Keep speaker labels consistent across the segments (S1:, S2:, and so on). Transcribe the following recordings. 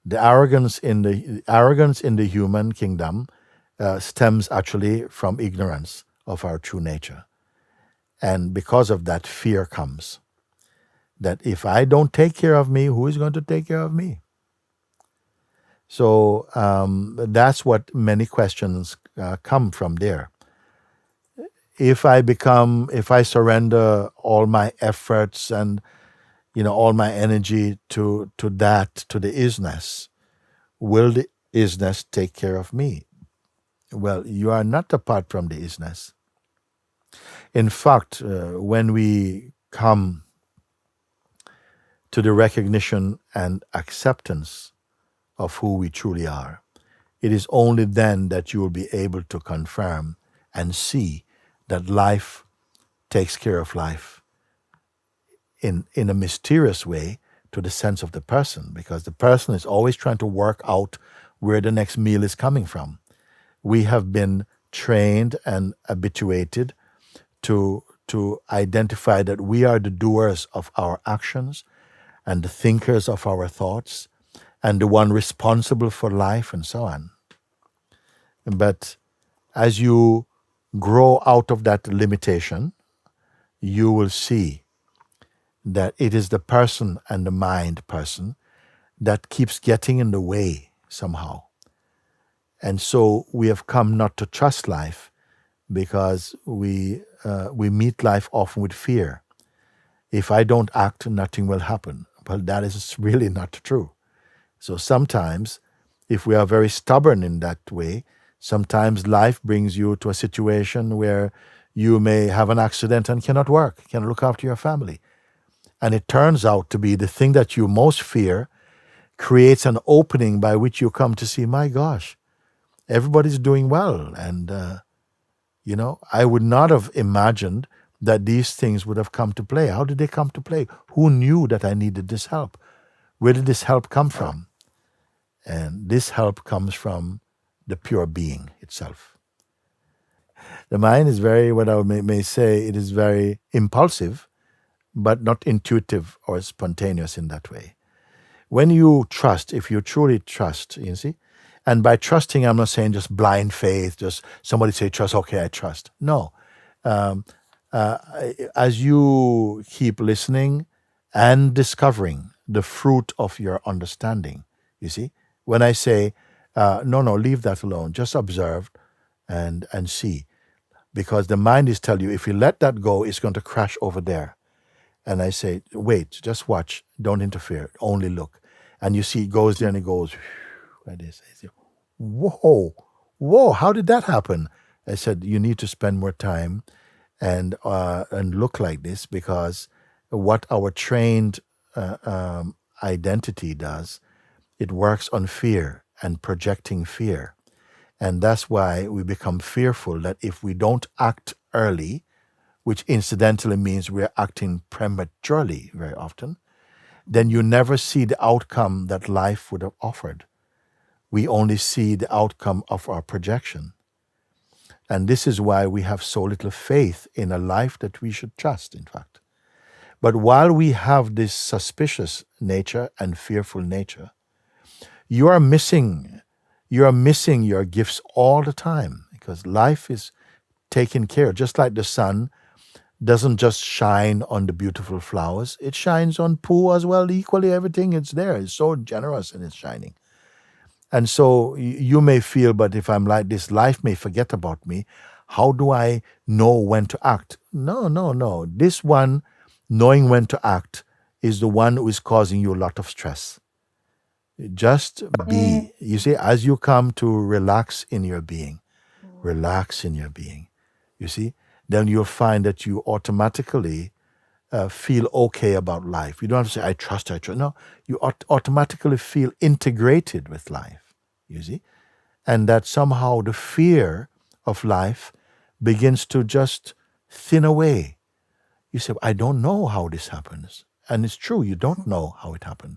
S1: The arrogance in the human kingdom stems actually from ignorance of our true nature. And because of that, fear comes. That if I don't take care of me, who is going to take care of me? So that's what many questions come from there. If I surrender all my efforts and all my energy to the is-ness, will the is-ness take care of me? Well, you are not apart from the is-ness. In fact, when we come to the recognition and acceptance of who we truly are, it is only then that you will be able to confirm and see that life takes care of life in a mysterious way to the sense of the person, because the person is always trying to work out where the next meal is coming from. We have been trained and habituated to identify that we are the doers of our actions and the thinkers of our thoughts and the one responsible for life and so on. But as you grow out of that limitation, you will see that it is the person and the mind person that keeps getting in the way somehow. And so we have come not to trust life because we meet life often with fear. If I don't act, nothing will happen. Well, that is really not true. So sometimes, if we are very stubborn in that way, sometimes life brings you to a situation where you may have an accident and cannot work, cannot look after your family. And it turns out to be the thing that you most fear creates an opening by which you come to see, my gosh, everybody's doing well. And, I would not have imagined that these things would have come to play. How did they come to play? Who knew that I needed this help? Where did this help come from? And this help comes from the pure being itself. The mind is very, what I may say, it is very impulsive, but not intuitive or spontaneous in that way. When you trust, if you truly trust, you see, and by trusting, I'm not saying just blind faith, just somebody say trust, okay, I trust. No. As you keep listening and discovering the fruit of your understanding, you see, when I say, no, leave that alone, just observe and see. Because the mind is telling you, if you let that go, it's going to crash over there. And I say, wait, just watch, don't interfere, only look. And you see it goes there and it goes like this. I say, whoa, how did that happen? I said, you need to spend more time and look like this, because what our trained identity does, it works on fear and projecting fear. And that's why we become fearful that if we don't act early, which incidentally means we're acting prematurely very often, then you never see the outcome that life would have offered. We only see the outcome of our projection. And this is why we have so little faith in a life that we should trust, in fact. But while we have this suspicious nature and fearful nature, you are missing your gifts all the time, because life is taken care of. Just like the sun doesn't just shine on the beautiful flowers, it shines on poo as well. Equally, everything it's there. It's so generous in its shining. And so you may feel, but if I'm like this, life may forget about me. How do I know when to act? No. This one, knowing when to act, is the one who is causing you a lot of stress. Just be. You see, as you come to relax in your being, you see, then you'll find that you automatically feel okay about life. You don't have to say, I trust. No, you automatically feel integrated with life, you see, and that somehow the fear of life begins to just thin away. You say, I don't know how this happens. And it's true, you don't know how it happened.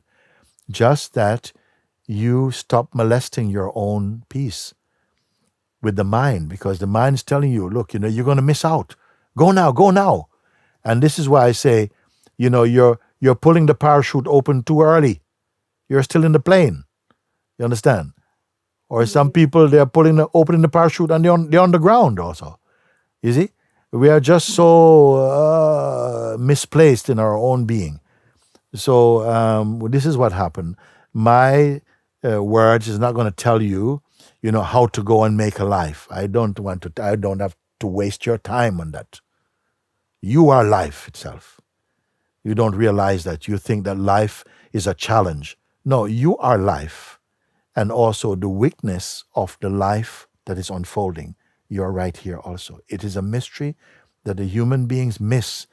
S1: Just that you stop molesting your own peace with the mind, because the mind is telling you, look, you're going to miss out. Go now. And this is why I say, you're pulling the parachute open too early. You're still in the plane. You understand? Or some people, they're opening the parachute and they're on the ground also. You see? We are just so misplaced in our own being. So this is what happened. My words is not going to tell you, how to go and make a life. I don't have to waste your time on that. You are life itself. You don't realize that. You think that life is a challenge. No, you are life. And also the weakness of the life that is unfolding. You're right here also. It is a mystery that the human beings miss.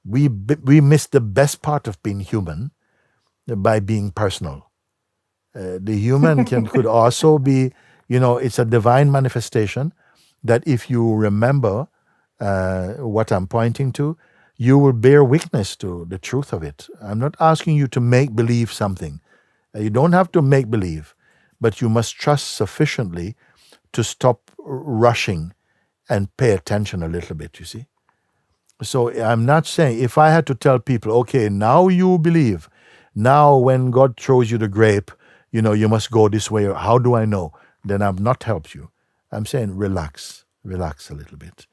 S1: We miss the best part of being human by being personal. The human could also be, it's a divine manifestation that if you remember what I'm pointing to, you will bear witness to the truth of it. I'm not asking you to make believe something. You don't have to make believe, but you must trust sufficiently to stop rushing and pay attention a little bit, you see. So I'm not saying, if I had to tell people, okay, now you believe, now when God throws you the grape, you must go this way, or how do I know? Then I've not helped you. I'm saying relax a little bit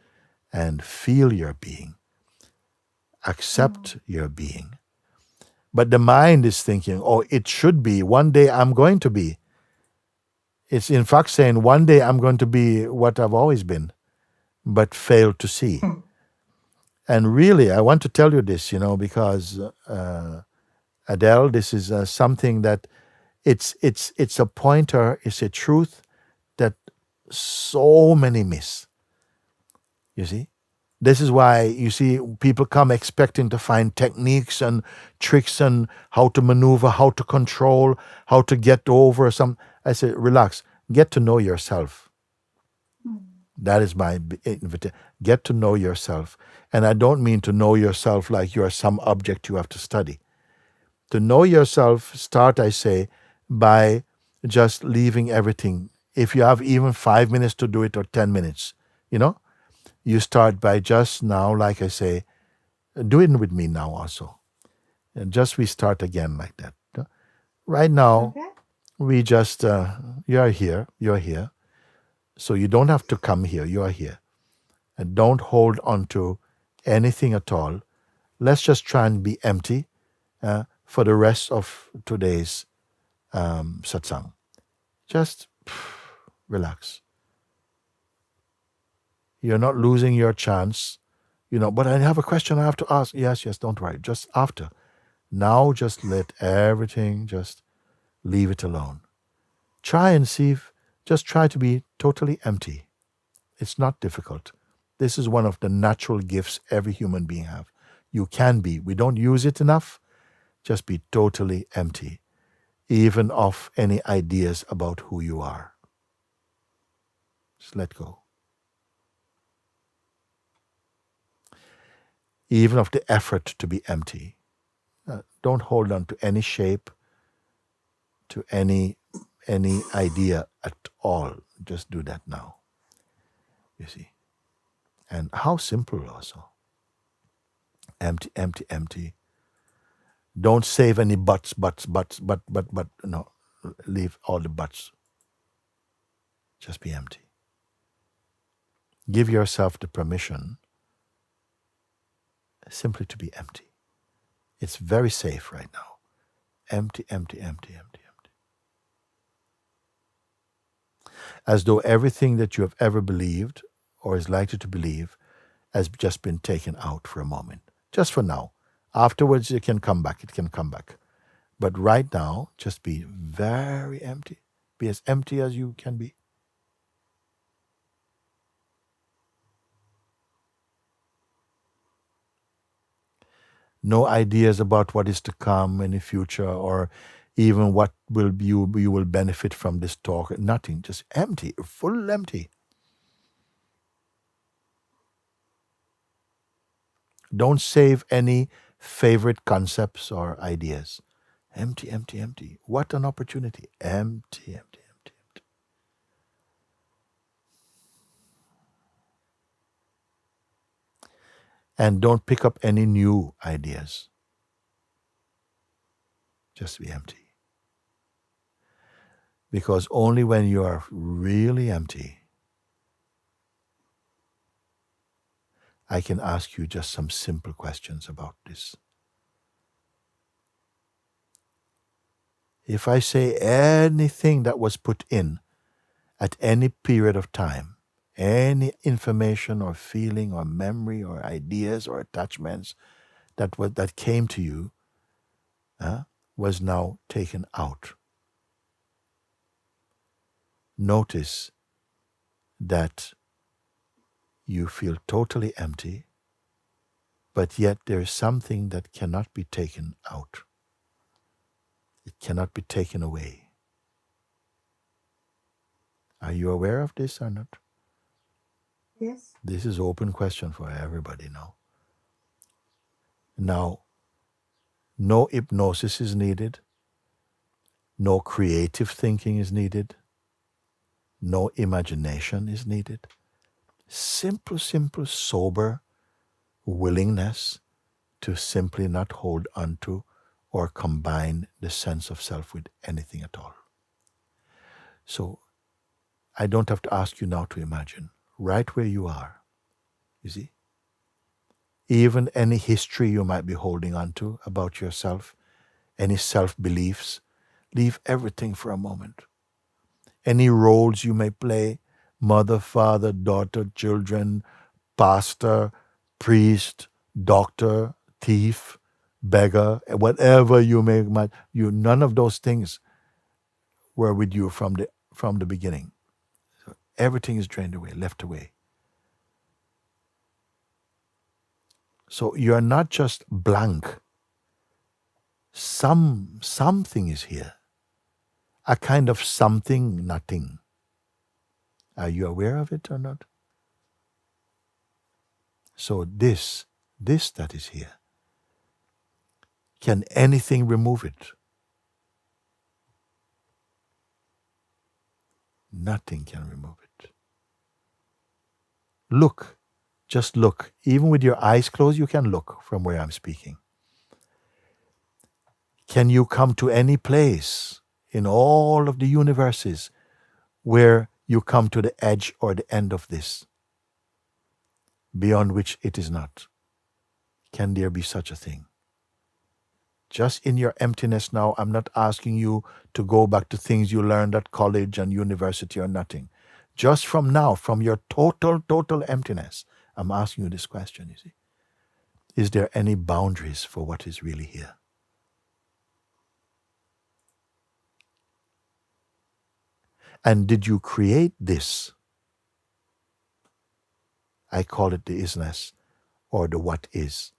S1: and feel your being. Accept your being. But the mind is thinking, oh, it should be, one day I'm going to be. It's in fact saying, one day I'm going to be what I've always been, but failed to see. And really, I want to tell you this, because Adele, this is something that it's a pointer, it's a truth that so many miss. You see? This is why, you see, people come expecting to find techniques and tricks and how to maneuver, how to control, how to get over some. I say, relax, get to know yourself. That is my invitation. Get to know yourself. And I don't mean to know yourself like you're some object you have to study. To know yourself, start, I say, by just leaving everything. If you have even 5 minutes to do it or 10 minutes, you start by just now, like I say, do it with me now also. And just we start again like that. Right now, we just, you're here. So you don't have to come here, you are here. And don't hold on to anything at all. Let's just try and be empty for the rest of today's satsang. Just relax. You're not losing your chance, but I have a question I have to ask. Yes, don't worry. Just after. Now just let everything, just leave it alone. Try and see, just try to be totally empty. It's not difficult. This is one of the natural gifts every human being have. You can be. We don't use it enough. Just be totally empty, even of any ideas about who you are. Just let go. Even of the effort to be empty. Don't hold on to any shape, to any idea at all. Just do that now. You see. And how simple also. Empty, empty, empty. Don't save any buts. No, leave all the buts. Just be empty. Give yourself the permission simply to be empty. It's very safe right now. Empty, empty, empty, empty, empty. As though everything that you have ever believed or is likely to believe has just been taken out for a moment. Just for now. Afterwards, it can come back. But right now, just be very empty. Be as empty as you can be. No ideas about what is to come in the future or even what you will benefit from this talk. Nothing. Just empty. Full empty. Don't save any favorite concepts or ideas. Empty, empty, empty. What an opportunity. Empty, empty, empty, empty. And don't pick up any new ideas. Just be empty. Because only when you are really empty, I can ask you just some simple questions about this. If I say anything that was put in at any period of time, any information or feeling or memory or ideas or attachments that came to you was now taken out. Notice that you feel totally empty, but yet there is something that cannot be taken out. It cannot be taken away. Are you aware of this or not?
S2: Yes.
S1: This is an open question for everybody now. Now, no hypnosis is needed. No creative thinking is needed. No imagination is needed. Simple, sober willingness to simply not hold on to or combine the sense of self with anything at all. So I don't have to ask you now to imagine. Right where you are, you see? Even any history you might be holding on to about yourself, any self-beliefs, leave everything for a moment. Any roles you may play, mother, father, daughter, children, pastor, priest, doctor, thief, beggar, whatever you may, none of those things were with you from the beginning. So everything is drained away, left away. So you are not just blank. Something is here. A kind of something, nothing. Are you aware of it or not? So this that is here, can anything remove it? Nothing can remove it. Look, just look. Even with your eyes closed, you can look from where I'm speaking. Can you come to any place in all of the universes where you come to the edge or the end of this, beyond which it is not? Can there be such a thing? Just in your emptiness now, I'm not asking you to go back to things you learned at college and university or nothing. Just from now, from your total emptiness, I'm asking you this question, you see. Is there any boundaries for what is really here? And did you create this? I call it the is-ness or the what is.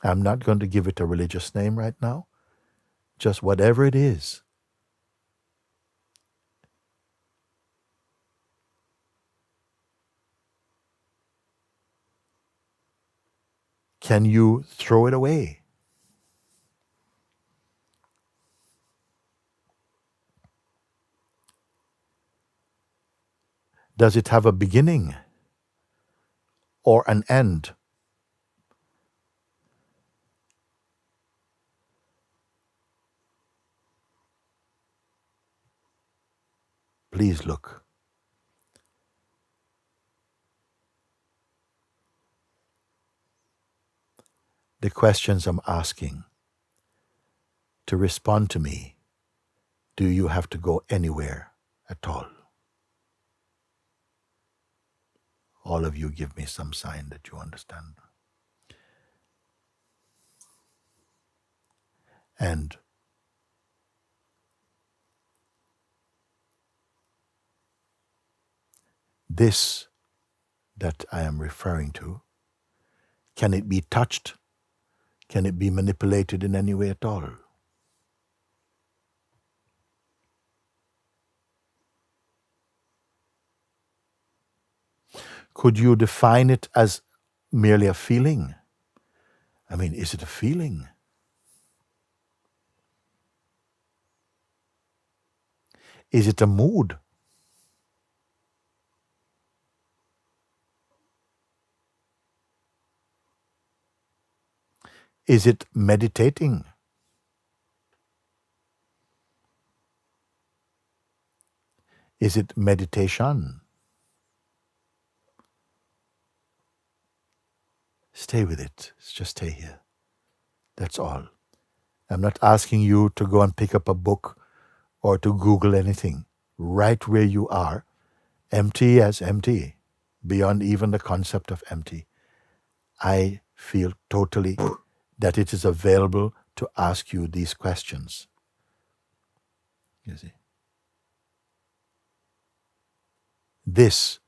S1: I'm not going to give it a religious name right now. Just whatever it is. Can you throw it away? Does it have a beginning or an end? Please look. The questions I'm asking, to respond to me, do you have to go anywhere at all? All of you give me some sign that you understand. And this that I am referring to, can it be touched? Can it be manipulated in any way at all? Could you define it as merely a feeling? I mean, is it a feeling? Is it a mood? Is it meditating? Is it meditation? Stay with it. Just stay here. That's all. I'm not asking you to go and pick up a book or to Google anything. Right where you are, empty as empty, beyond even the concept of empty. I feel totally that it is available to ask you these questions. You see? This,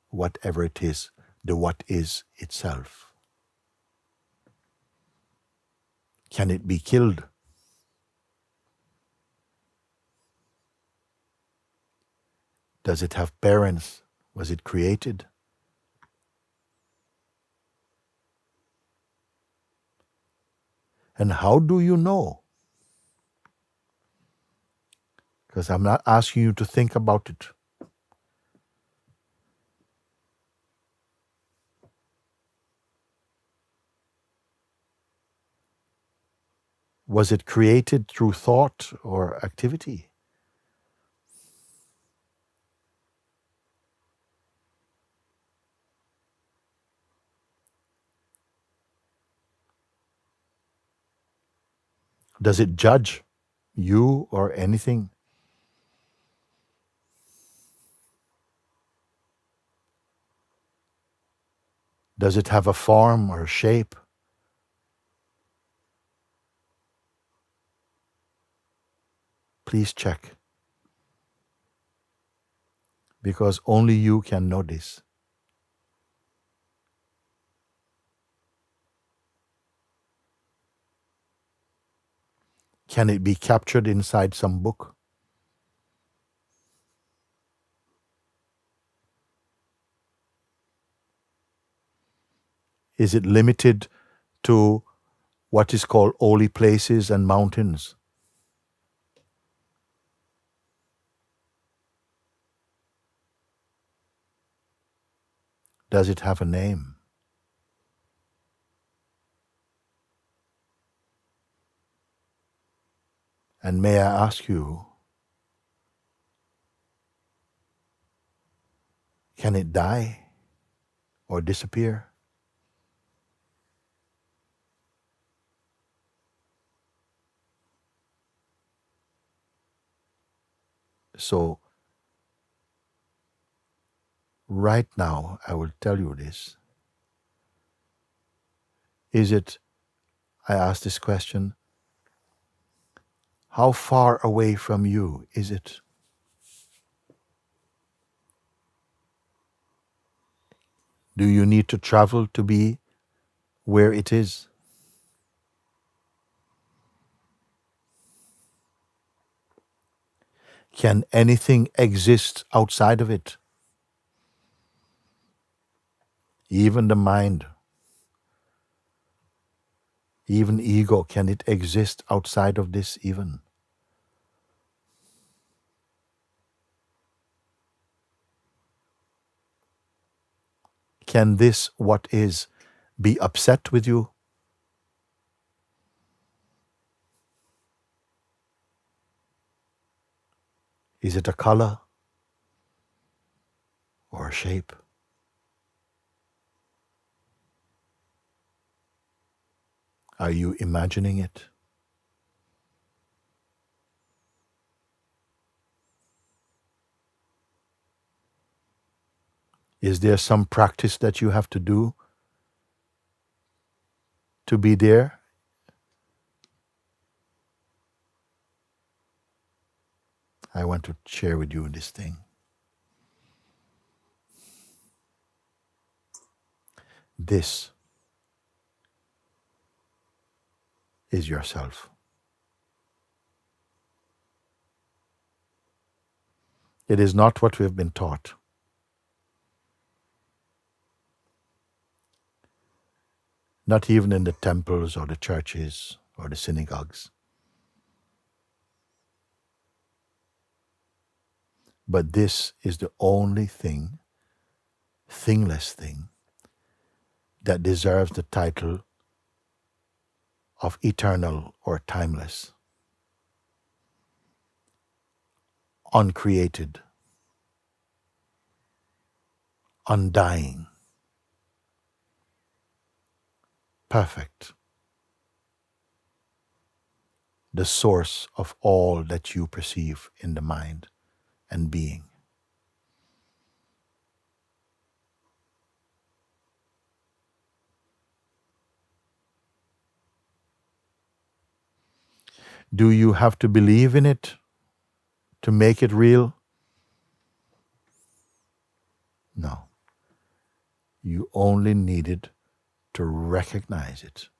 S1: whatever it is, the what is itself. Can it be killed? Does it have parents? Was it created? And how do you know? Because I'm not asking you to think about it. Was it created through thought or activity? Does it judge you or anything? Does it have a form or shape? Please check. Because only you can know this. Can it be captured inside some book? Is it limited to what is called holy places and mountains? Does it have a name? And may I ask you, can it die or disappear? So, right now, I will tell you this. Is it, I ask this question, how far away from you is it? Do you need to travel to be where it is? Can anything exist outside of it? Even the mind, even ego, can it exist outside of this even? Can this, what is, be upset with you? Is it a color or a shape? Are you imagining it? Is there some practice that you have to do to be there? I want to share with you this thing. This is yourself. It is not what we have been taught. Not even in the temples or the churches or the synagogues. But this is the only thing, thingless thing, that deserves the title of eternal or timeless. uncreated, undying, perfect, the source of all that you perceive in the mind and being. Do you have to believe in it to make it real? No. You only needed to recognize it.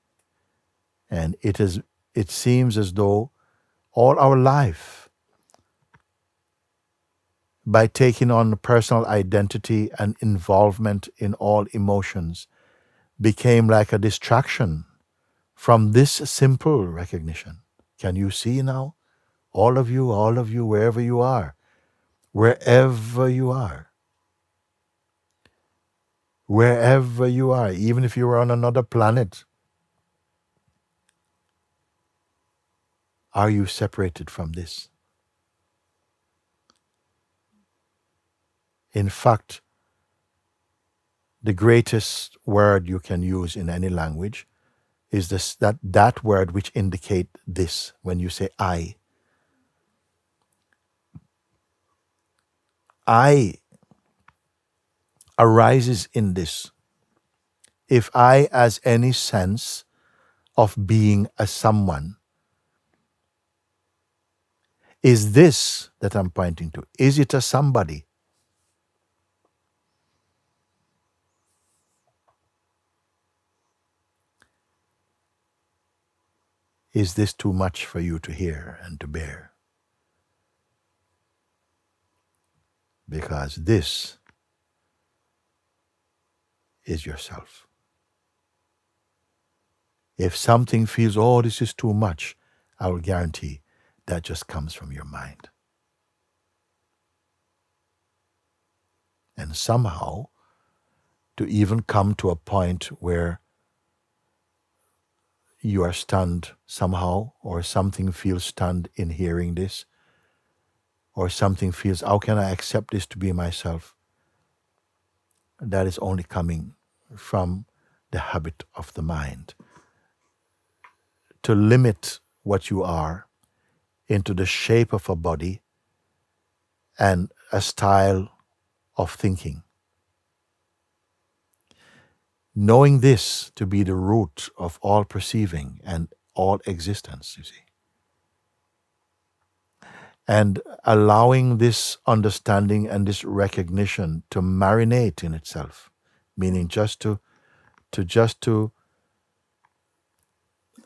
S1: And it seems as though all our life, by taking on personal identity and involvement in all emotions, became like a distraction from this simple recognition. Can you see now? All of you, wherever you are, wherever you are, wherever you are, even if you were on another planet, are you separated from this? In fact, the greatest word you can use in any language is that word which indicate this. When you say I arises in this. If I has any sense of being a someone, is this that I'm pointing to? Is it a somebody? Is this too much for you to hear and to bear? Because this is yourself. If something feels, oh, this is too much, I will guarantee that just comes from your mind. And somehow, to even come to a point where you are stunned somehow, or something feels stunned in hearing this, or something feels, how can I accept this to be myself? That is only coming from the habit of the mind. To limit what you are into the shape of a body and a style of thinking. Knowing this to be the root of all perceiving and all existence, you see. And allowing this understanding and this recognition to marinate in itself, meaning just to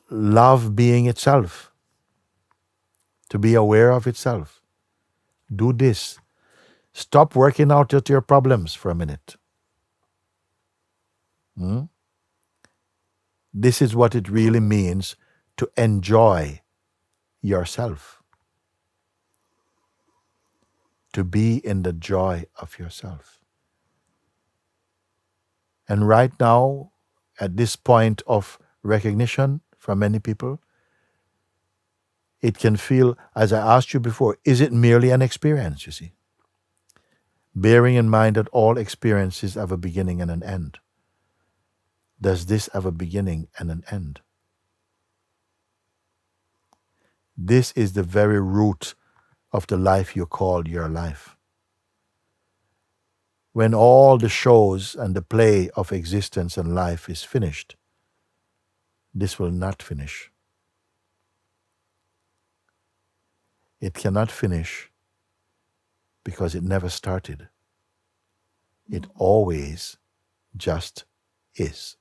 S1: love being itself, to be aware of itself. Do this. Stop working out at your problems for a minute. This is what it really means to enjoy yourself. To be in the joy of yourself. And right now, at this point of recognition for many people, it can feel, as I asked you before, is it merely an experience, you see? Bearing in mind that all experiences have a beginning and an end. Does this have a beginning and an end? This is the very root of the life you call your life. When all the shows and the play of existence and life is finished, this will not finish. It cannot finish because it never started. It always just is.